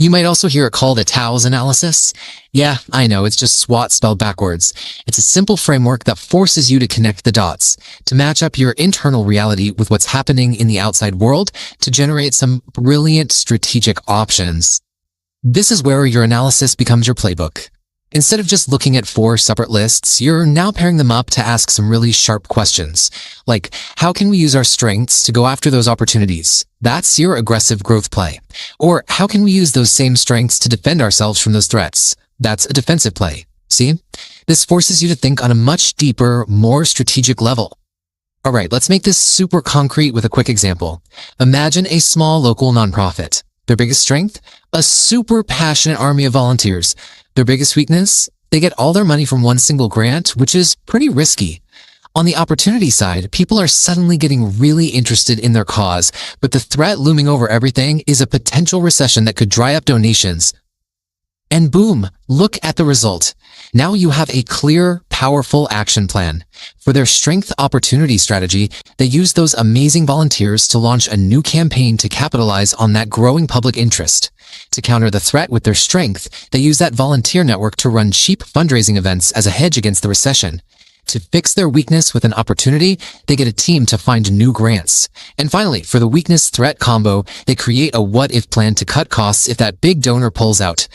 You might also hear it called a TOWS analysis. Yeah, I know, it's just SWOT spelled backwards. It's a simple framework that forces you to connect the dots, to match up your internal reality with what's happening in the outside world to generate some brilliant strategic options. This is where your analysis becomes your playbook. Instead of just looking at 4 separate lists, you're now pairing them up to ask some really sharp questions. Like, how can we use our strengths to go after those opportunities? That's your aggressive growth play. Or how can we use those same strengths to defend ourselves from those threats? That's a defensive play. See? This forces you to think on a much deeper, more strategic level. All right, let's make this super concrete with a quick example. Imagine a small local nonprofit. Their biggest strength? A super passionate army of volunteers. Their biggest weakness? They get all their money from one single grant, which is pretty risky. On the opportunity side, people are suddenly getting really interested in their cause, but the threat looming over everything is a potential recession that could dry up donations. And boom, look at the result. Now you have a clear, powerful action plan. For their strength opportunity strategy, they use those amazing volunteers to launch a new campaign to capitalize on that growing public interest. To counter the threat with their strength, they use that volunteer network to run cheap fundraising events as a hedge against the recession. To fix their weakness with an opportunity, they get a team to find new grants. And finally, for the weakness-threat combo, they create a what-if plan to cut costs if that big donor pulls out.